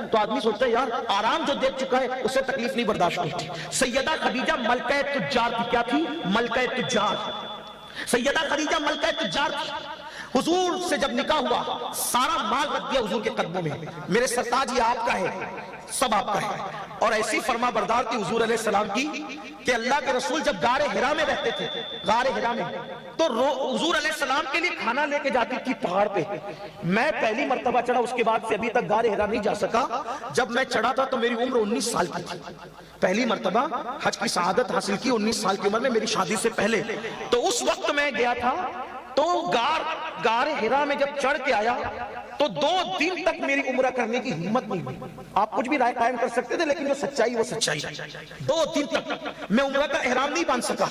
تو آدمی سوچتا ہے یار آرام جو دیکھ چکا ہے اسے تکلیف نہیں برداشت ہوتی. سیدہ خدیجہ ملکہ تجار تھی. کیا تھی؟ ملکہ تجار. سیدہ خدیجہ ملکہ تجار تھی. حضور سے جب نکاح ہوا سارا مال رکھ دیا حضور کے قدموں میں. میرے سرتاج یہ آپ کا ہے، سب آپ کا ہے. اور ایسی فرما بردار تھی حضور علیہ السلام کی کہ اللہ کے رسول جب غار حرا میں رہتے تھے، غار حرا میں، تو حضور علیہ السلام کے لیے کھانا لے کے جاتی تھی پہاڑ پہ. میں پہلی مرتبہ چڑھا، اس کے بعد سے ابھی تک غار حرا نہیں جا سکا. جب میں چڑھا تھا تو میری عمر 19 سال کی تھی. پہلی مرتبہ حج کی سعادت حاصل کی 19 سال کی عمر میں، میری شادی سے پہلے. تو اس وقت میں گیا تھا تو غار حرا میں جب چڑھ کے آیا تو 2 دن تک میری عمرہ کرنے کی ہمت نہیں ہوئی. آپ کچھ بھی رائے قائم کر سکتے تھے لیکن جو سچائی وہ سچائی. 2 دن تک میں عمرہ کا احرام نہیں باندھ سکا.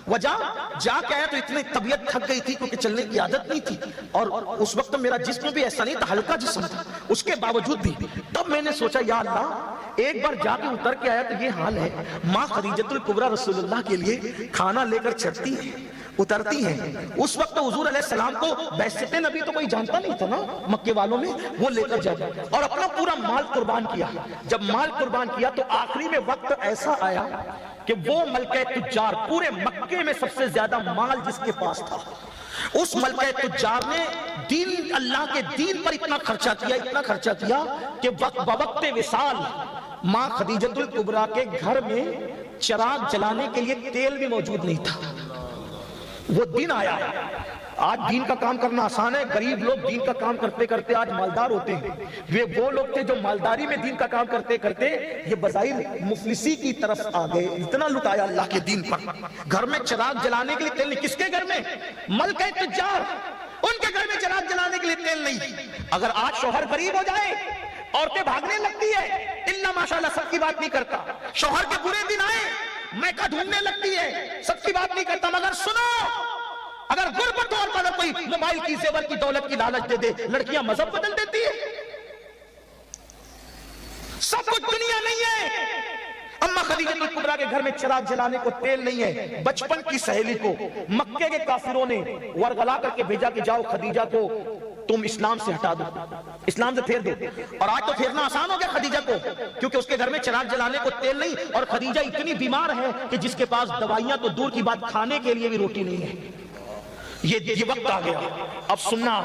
وجہ جا کے آیا تو اتنی طبیعت تھک گئی تھی کیونکہ چلنے کی عادت نہیں تھی، اور اس وقت میرا جسم بھی ایسا نہیں تھا، ہلکا جسم تھا. اس کے باوجود بھی تب میں نے سوچا یا اللہ ایک بار جا کے اتر کے آیا تو یہ حال ہے. ماں خدیجۃ الکبریٰ رسول اللہ کے لیے کھانا لے کر چڑھتی ہے، اترتی ہیں. اس وقت حضور علیہ السلام کو بعثت نبی تو کوئی جانتا نہیں تھا نا مکے والوں میں. وہ لے کر جاتے اور اپنا پورا مال قربان کیا. جب مال قربان کیا تو آخری میں وقت ایسا آیا کہ وہ ملکہ تجار، پورے مکے میں سب سے زیادہ مال جس کے پاس تھا، اس ملکہ تجار نے دین، اللہ کے دین پر اتنا خرچہ کیا، اتنا خرچہ کیا کہ بوقت وصال ماں خدیجۃ الکبریٰ کے گھر میں چراغ جلانے کے لیے تیل بھی موجود نہیں تھا. وہ دن آیا. آج دین کا کام کرنا آسان ہے، غریب لوگ دین کا کام کرتے کرتے آج مالدار ہوتے ہیں. وہ لوگ تھے جو مالداری میں دین کا کام کرتے کرتے یہ بظاہر مفلسی کی طرف آ گئے. اتنا لٹایا اللہ کے دین پر. گھر میں چراغ جلانے کے لیے تیل نہیں. کس کے گھر میں؟ ملکہ تجار. ان کے گھر میں چراغ جلانے کے لیے تیل نہیں. اگر آج شوہر غریب ہو جائے عورتیں بھاگنے لگتی ہے. اللہ ماشاءاللہ سب کی بات نہیں کرتا. شوہر کے برے دن آئے میکا ڈھونڈنے لگتی ہے، سب کی بات نہیں کرتا. مگر سنو، اگر غربت اور مطلب کوئی موبائل کی، زیور کی، دولت کی لالچ دے دے، لڑکیاں مذہب بدل دیتی ہے. سب کچھ دنیا نہیں ہے. اما خدیجۃ الکبریٰ کے گھر میں چراغ جلانے کو تیل نہیں ہے. بچپن کی سہیلی کو مکے کے کافروں نے ورغلا کر کے بھیجا کہ جاؤ خدیجہ کو تم اسلام سے ہٹا دو، اسلام سے پھیر دو. اور آج تو پھیرنا آسان ہو گیا خدیجہ کو، کیونکہ اس کے گھر میں چراغ جلانے کو تیل نہیں. اور خدیجہ اتنی بیمار ہے کہ جس کے پاس دوائیاں تو دور کی بات، کھانے کے لیے بھی روٹی نہیں ہے. یہ وقت آ گیا. اب سننا،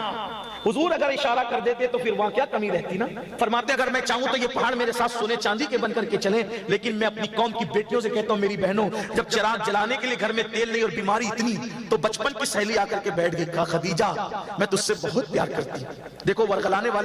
حضور اگر اشارہ کر دیتے تو پھر وہاں کیا کمی رہتی نا. فرماتے اگر میں چاہوں تو یہ پہاڑ میرے ساتھ سونے چاندی کے بن کر کے چلیں، لیکن میں اپنی قوم کی بیٹیوں سے کہتا ہوں میری بہنوں، جب چراغ جلانے کے لیے گھر میں تیل نہیں اور بیماری اتنی، تو بچپن کی سہیلی آ کر کے بیٹھ گئی، کہا خدیجہ میں تجھ سے بہت پیار کرتی ہوں. دیکھو ورغلانے والے